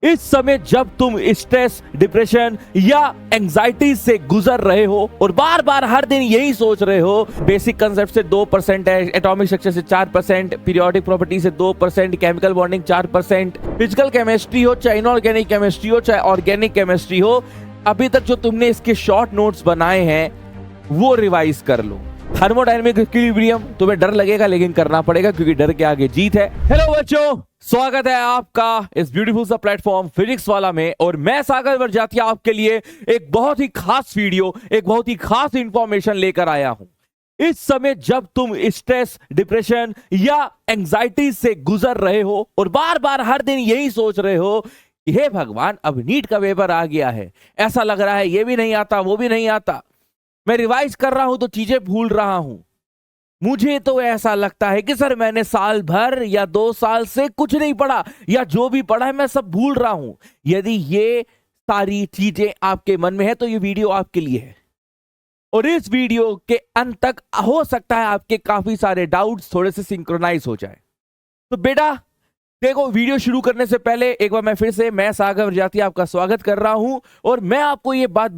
इस समय जब तुम स्ट्रेस, डिप्रेशन या एंजाइटी से गुजर रहे हो और बार बार हर दिन यही सोच रहे हो, बेसिक कंसेप्ट से 2% है, एटॉमिक स्ट्रक्चर से 4%, पीरियोडिक प्रॉपर्टी से 2%, केमिकल बॉन्डिंग 4%, फिजिकल केमिस्ट्री हो चाहे इनऑर्गेनिक केमिस्ट्री हो चाहे ऑर्गेनिक केमिस्ट्री हो, अभी तक जो तुमने इसके शॉर्ट नोट्स बनाए हैं वो रिवाइज कर लो। थर्मोडायनेमिक इक्विलिब्रियम तुम्हें डर लगेगा लेकिन करना पड़ेगा क्योंकि डर के आगे जीत है। हेलो बच्चों, स्वागत है आपका इस ब्यूटीफुल सा प्लेटफॉर्म फिजिक्स वाला में, और मैं सागर बरजातिया आपके लिए एक बहुत ही खास वीडियो, एक बहुत ही खास इंफॉर्मेशन लेकर आया हूं। इस समय जब तुम स्ट्रेस, डिप्रेशन या एंजाइटी से गुजर रहे हो और बार बार हर दिन यही सोच रहे हो कि हे भगवान, अब नीट का पेपर आ गया है, ऐसा लग रहा है ये भी नहीं आता वो भी नहीं आता, मैं रिवाइज कर रहा हूं तो चीजें भूल रहा हूं, मुझे तो ऐसा लगता है कि सर मैंने साल भर या 2 साल से कुछ नहीं पढ़ा, या जो भी पढ़ा है मैं सब भूल रहा हूं। यदि ये सारी चीजें आपके मन में है तो ये वीडियो आपके लिए है, और इस वीडियो के अंत तक हो सकता है आपके काफी सारे डाउट्स थोड़े से सिंक्रोनाइज हो जाए। तो बेटा देखो, वीडियो शुरू करने से पहले एक बार मैं फिर से सागर बरजातिया आपका स्वागत कर रहा हूं, और मैं आपको ये बात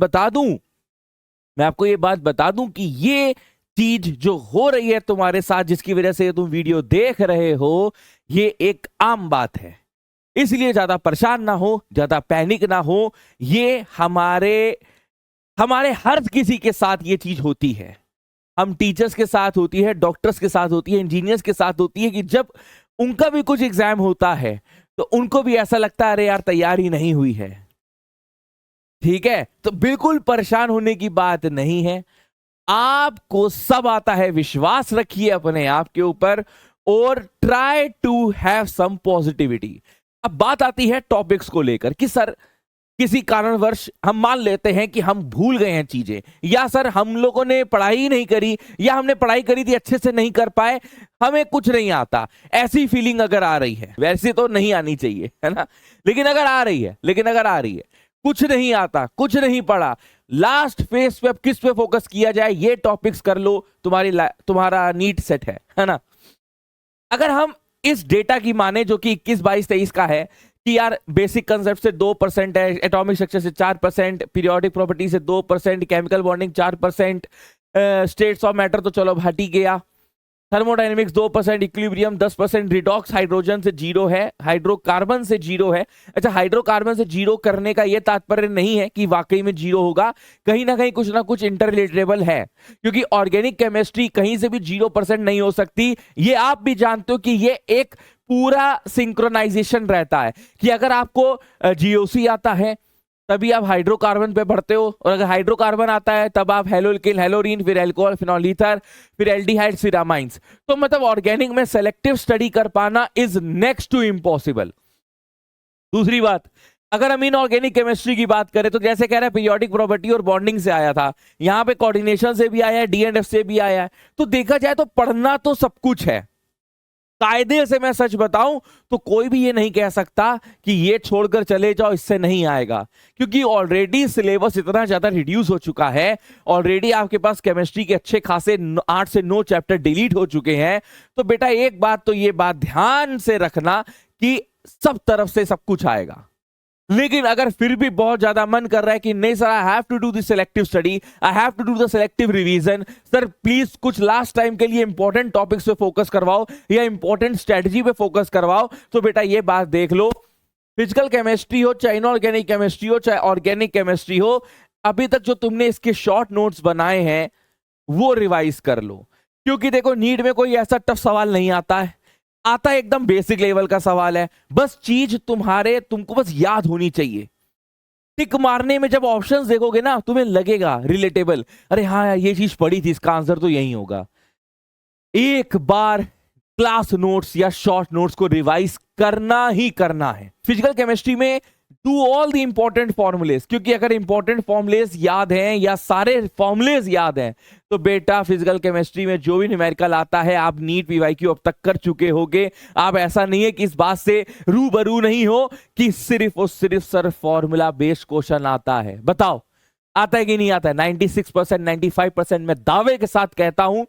बता दूं कि ये चीज जो हो रही है तुम्हारे साथ, जिसकी वजह से तुम वीडियो देख रहे हो, ये एक आम बात है। इसलिए ज्यादा परेशान ना हो, ज्यादा पैनिक ना हो। ये हमारे हर किसी के साथ ये चीज होती है। हम टीचर्स के साथ होती है, डॉक्टर्स के साथ होती है, इंजीनियर्स के साथ होती है कि जब उनका भी कुछ एग्जाम होता है तो उनको भी ऐसा लगता है अरे यार तैयारी नहीं हुई है। ठीक है, तो बिल्कुल परेशान होने की बात नहीं है, आपको सब आता है। विश्वास रखिए अपने आप के ऊपर और try to have some positivity. अब बात आती है टॉपिक्स को लेकर कि सर किसी कारणवश हम मान लेते हैं कि हम भूल गए हैं चीजें, या सर हम लोगों ने पढ़ाई नहीं करी, या हमने पढ़ाई करी थी अच्छे से नहीं कर पाए, हमें कुछ नहीं आता, ऐसी फीलिंग अगर आ रही है, वैसे तो नहीं आनी चाहिए है ना, लेकिन अगर आ रही है कुछ नहीं आता, कुछ नहीं पढ़ा, लास्ट फेज पे अब किस पे फोकस किया जाए, ये टॉपिक्स कर लो, तुम्हारा नीट सेट है ना। अगर हम इस डेटा की माने जो कि 21, 22, 23 का है कि यार बेसिक कंसेप्ट से 2% है, एटॉमिक स्ट्रक्चर से 4%, पीरियोडिक प्रॉपर्टी से 2%, chemical bonding 4%, states of matter तो चलो हट ही गया, थर्मोडायनेमिक्स 2%, इक्विलिब्रियम 10%, रिडॉक्स हाइड्रोजन से 0 है, हाइड्रोकार्बन से 0 है। अच्छा, हाइड्रोकार्बन से 0 करने का यह तात्पर्य नहीं है कि वाकई में 0 होगा, कहीं ना कहीं कुछ ना कुछ इंटररिलेटेबल है, क्योंकि ऑर्गेनिक केमिस्ट्री कहीं से भी 0% नहीं हो सकती। ये आप भी जानते हो कि ये एक पूरा सिंक्रोनाइजेशन रहता है कि अगर आपको जीओसी आता है तभी आप हाइड्रोकार्बन पे बढ़ते हो, और अगर हाइड्रोकार्बन आता है तब आप हेलोल्किन, हेलोरीन, फिर एल्कोहल, फिनॉल ईथर, फिर एल्डिहाइड, फिर अमाइंस। तो मतलब ऑर्गेनिक में सेलेक्टिव स्टडी कर पाना इज नेक्स्ट टू इम्पॉसिबल। दूसरी बात, अगर हम इनऑर्गेनिक केमिस्ट्री की बात करें तो जैसे कह रहे हैं पीरियोडिक प्रॉपर्टी और बॉन्डिंग से आया था, यहां पे कोऑर्डिनेशन से भी आया है, डी&एफ से भी आया है। तो देखा जाए तो पढ़ना तो सब कुछ है, कायदे से मैं सच बताऊं तो कोई भी ये नहीं कह सकता कि ये छोड़कर चले जाओ, इससे नहीं आएगा, क्योंकि ऑलरेडी सिलेबस इतना ज्यादा रिड्यूस हो चुका है, ऑलरेडी आपके पास केमिस्ट्री के अच्छे खासे 8 से 9 चैप्टर डिलीट हो चुके हैं। तो बेटा एक बात तो ये बात ध्यान से रखना कि सब तरफ से सब कुछ आएगा। लेकिन अगर फिर भी बहुत ज्यादा मन कर रहा है कि नहीं sir I have to do the selective study, I have to do the selective revision, sir please कुछ लास्ट टाइम के लिए इंपॉर्टेंट टॉपिक्स पे फोकस करवाओ या इंपॉर्टेंट स्ट्रेटजी पे फोकस करवाओ, तो बेटा ये बात देख लो, फिजिकल केमिस्ट्री हो चाहे इनऑर्गेनिक केमिस्ट्री हो चाहे ऑर्गेनिक केमिस्ट्री हो, अभी तक जो तुमने इसके शॉर्ट नोट्स बनाए हैं वो रिवाइज कर लो। क्योंकि देखो नीट में कोई ऐसा टफ सवाल नहीं आता है, एकदम बेसिक लेवल का सवाल है, बस चीज तुमको बस याद होनी चाहिए। टिक मारने में जब ऑप्शंस देखोगे ना तुम्हें लगेगा रिलेटेबल, अरे हाँ यार ये चीज पढ़ी थी, इसका आंसर तो यही होगा। एक बार क्लास नोट्स या शॉर्ट नोट्स को रिवाइज करना ही करना है। फिजिकल केमिस्ट्री में do all the important formulas, क्योंकि अगर इंपॉर्टेंट फॉर्मूलेस याद हैं या सारे फॉर्मूलेस याद हैं तो बेटा फिजिकल केमिस्ट्री में जो भी न्यूमेरिकल आता है आप नीट पीवाईक्यू अब तक कर चुके होगे। आप ऐसा नहीं है कि इस बात से रूबरू नहीं हो कि सिर्फ और सिर्फ सर फॉर्मूला बेस्ड क्वेश्चन आता है। बताओ आता है कि नहीं आता है? 96%, 95% मैं दावे के साथ कहता हूं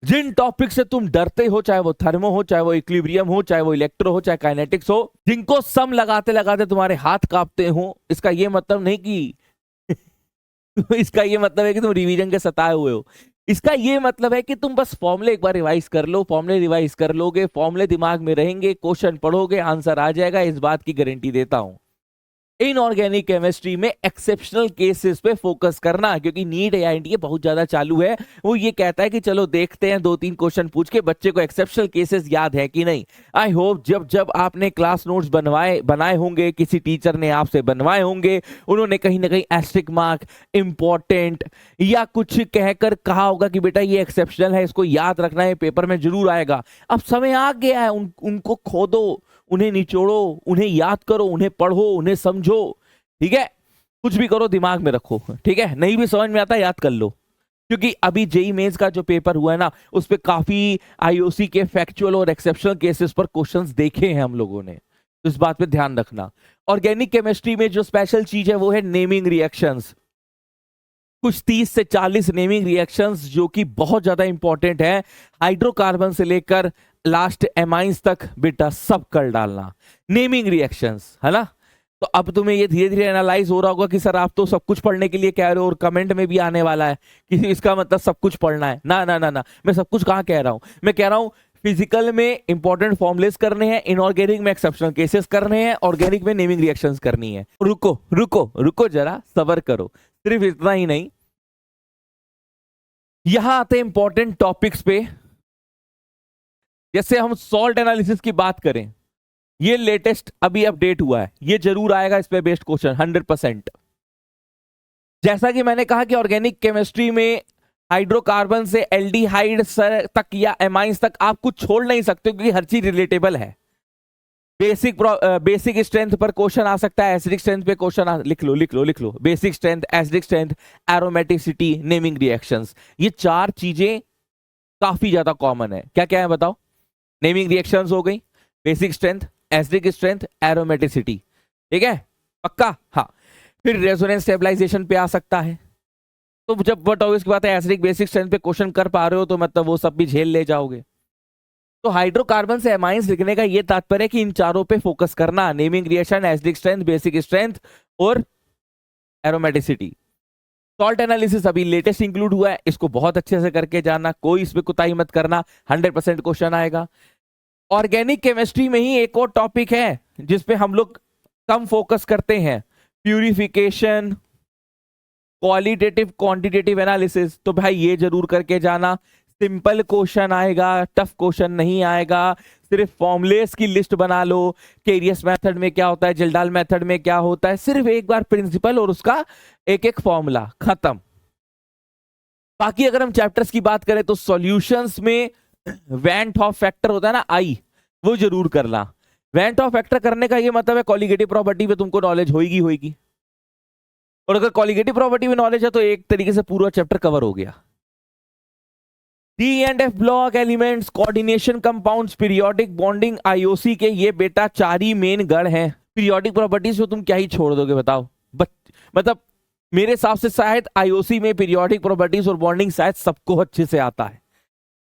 जिन टॉपिक से तुम डरते हो, चाहे वो थर्मो हो, चाहे वो इक्विलिब्रियम हो, चाहे वो इलेक्ट्रो हो, चाहे काइनेटिक्स हो, जिनको सम लगाते लगाते तुम्हारे हाथ कांपते हो, इसका ये मतलब नहीं कि इसका ये मतलब है कि तुम रिवीजन के सताए हुए हो। इसका ये मतलब है कि तुम बस फॉर्मूले एक बार रिवाइज कर लो, फॉर्मूले रिवाइज कर लोगे, फॉर्मूले दिमाग में रहेंगे, क्वेश्चन पढ़ोगे, आंसर आ जाएगा, इस बात की गारंटी देता हूं। इनऑर्गेनिक केमिस्ट्री में एक्सेप्शनल केसेस पे फोकस करना, क्योंकि नीट एआईएनटीए बहुत ज्यादा चालू है। वो ये कहता है कि चलो देखते हैं 2-3 क्वेश्चन पूछ के बच्चे को एक्सेप्शनल केसेस याद है कि नहीं। आई होप जब जब आपने क्लास नोट्स बनाए होंगे, किसी टीचर ने आपसे बनवाए होंगे, उन्होंने कहीं ना कहीं एस्टेरिक मार्क, इंपॉर्टेंट या कुछ कहकर कहा होगा कि बेटा ये एक्सेप्शनल है, इसको याद रखना है, पेपर में जरूर आएगा। अब समय आ गया है, उनको खोदो, उन्हें निचोड़ो, उन्हें याद करो, उन्हें पढ़ो, उन्हें समझो। ठीक है, कुछ भी करो दिमाग में रखो। ठीक है, नहीं भी समझ में आता याद कर लो, क्योंकि अभी जेई मेंस का जो पेपर हुआ है ना, उस पे काफी आईओसी के फैक्चुअल और एक्सेप्शनल केसेस पर क्वेश्चंस देखे हैं हम लोगों ने, तो इस बात पे ध्यान रखना। ऑर्गेनिक केमिस्ट्री में जो स्पेशल चीज है वो है नेमिंग रिएक्शंस। कुछ 30 से 40 नेमिंग रिएक्शंस जो कि बहुत ज्यादा इंपॉर्टेंट है। हाइड्रोकार्बन से लेकर लास्ट एमाइंस तक बेटा सब कर डालना, नेमिंग रिएक्शंस, है ना। तो अब तुम्हें ये धीरे धीरे एनालाइज हो रहा होगा कि सर आप तो सब कुछ पढ़ने के लिए कह रहे हो, और कमेंट में भी आने वाला है कि इसका मतलब सब कुछ पढ़ना है। ना ना ना ना, मैं सब कुछ कहाँ कह रहा हूं, मैं कह रहा हूं फिजिकल में इंपॉर्टेंट फॉर्मुलेस करने हैं, इनऑर्गेनिक में एक्सेप्शनल केसेस करने हैं, ऑर्गेनिक में नेमिंग रिएक्शंस करनी है। रुको रुको रुको, जरा सबर करो। सिर्फ इतना ही नहीं, यहां आते इंपॉर्टेंट टॉपिक्स पे। जैसे हम सॉल्ट एनालिसिस की बात करें, ये लेटेस्ट अभी अपडेट हुआ है, ये जरूर आएगा इस पे बेस्ड क्वेश्चन 100%। जैसा कि मैंने कहा कि ऑर्गेनिक केमिस्ट्री में हाइड्रोकार्बन से एल्डिहाइड तक या एमाइंस तक आप कुछ छोड़ नहीं सकते, क्योंकि हर चीज रिलेटेबल है। बेसिक स्ट्रेंथ पर क्वेश्चन आ सकता है, एसिडिक स्ट्रेंथ पे क्वेश्चन लिख लो लिख लो लिख लो। Basic strength, acidic strength, aromaticity, naming reactions, ये 4 चीजें काफी ज्यादा कॉमन है। क्या क्या है बताओ? नेमिंग रिएक्शंस हो गई, basic strength, acidic strength, aromaticity. ठीक है, पक्का? हाँ। फिर रेजोनेंस स्टेबलाइजेशन पे आ सकता है। तो जब बट ऑब्वियस बात है, एसिडिक बेसिक स्ट्रेंथ पे क्वेश्चन कर पा रहे हो तो मतलब वो सब भी झेल ले जाओगे। तो हाइड्रोकार्बन से एमाइंस लिखने का ये तात्पर्य है कि इन चारों पे फोकस करना, naming reaction, acidic strength, basic strength और एरोमेटिसिटी। सॉल्ट एनालिसिस अभी लेटेस्ट इंक्लूड हुआ है, इसको बहुत अच्छे से करके जाना, कोई इसमें कुताही मत करना, 100% क्वेश्चन आएगा। ऑर्गेनिक केमिस्ट्री में ही एक और टॉपिक है जिसपे हम लोग कम फोकस करते हैं, प्यूरिफिकेशन, क्वालिटेटिव क्वांटिटेटिव एनालिसिस। तो भाई ये जरूर करके जाना, सिंपल क्वेश्चन आएगा, टफ क्वेश्चन नहीं आएगा। सिर्फ फॉर्मुलेस की लिस्ट बना लो, केरियस मेथड में क्या होता है, जिल्डाल मेथड में क्या होता है, सिर्फ एक बार प्रिंसिपल और उसका एक एक फॉर्मूला, खत्म। बाकी अगर हम चैप्टर्स की बात करें तो सॉल्यूशंस में वैन टॉप फैक्टर होता है ना, आई, वो जरूर करना। वैन टॉप फैक्टर करने का ये मतलब है कॉलिगेटिव प्रॉपर्टी पे तुमको नॉलेज होगी होगी, और अगर कॉलिगेटिव प्रॉपर्टी में नॉलेज है तो एक तरीके से पूरा चैप्टर कवर हो गया। D and F block elements, coordination compounds, periodic bonding, IOC के ये बेटा 4 ही मेन गढ़ हैं। पीरियोडिक प्रॉपर्टीज को तुम क्या ही छोड़ दोगे बताओ? मतलब मेरे हिसाब से शायद आईओसी में पीरियोडिक प्रॉपर्टीज और बॉन्डिंग शायद सबको अच्छे से आता है,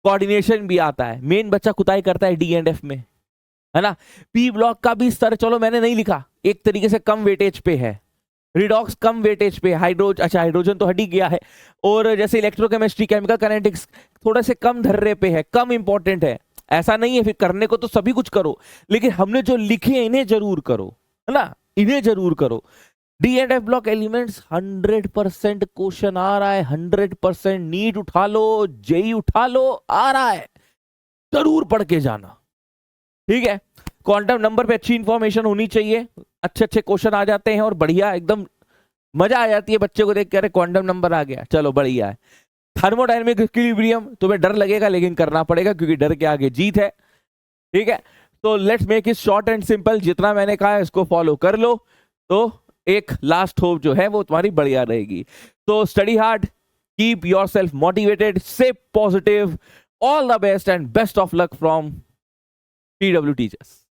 कोऑर्डिनेशन भी आता है। मेन बच्चा कुताई करता है डी एंड एफ में, है ना। पी ब्लॉक का भी स्तर चलो मैंने नहीं लिखा, एक तरीके से कम वेटेज पे है, रिडॉक्स कम वेटेज पे, हाइड्रोजन तो हट ही गया है, और जैसे इलेक्ट्रोकेमिस्ट्री, केमिकल काइनेटिक्स थोड़ा से कम धर्रे पे है, कम इंपॉर्टेंट है। ऐसा नहीं है, फिर करने को तो सभी कुछ करो, लेकिन हमने जो लिखे इन्हें जरूर करो, है ना, इन्हें जरूर करो। D and F block elements 100% question आ रहा है, 100%। नीट उठा लो, जेई उठा लो, आ रहा है, जरूर पढ़ के जाना। ठीक है, क्वांटम नंबर पे अच्छी इंफॉर्मेशन होनी चाहिए, अच्छे अच्छे क्वेश्चन आ जाते हैं और बढ़िया एकदम मजा आ जाती है बच्चे को देख के, अरे क्वांटम नंबर आ गया, चलो बढ़िया है। थर्मोडायनेमिक इक्विलिब्रियम तुम्हें डर लगेगा लेकिन करना पड़ेगा, क्योंकि डर के आगे जीत है। ठीक है, तो let's make it short and simple, जितना मैंने कहा है इसको फॉलो कर लो, तो एक लास्ट होप जो है वो तुम्हारी बढ़िया रहेगी। तो study hard, keep yourself motivated, stay positive, all the best and best of luck from PW Teachers।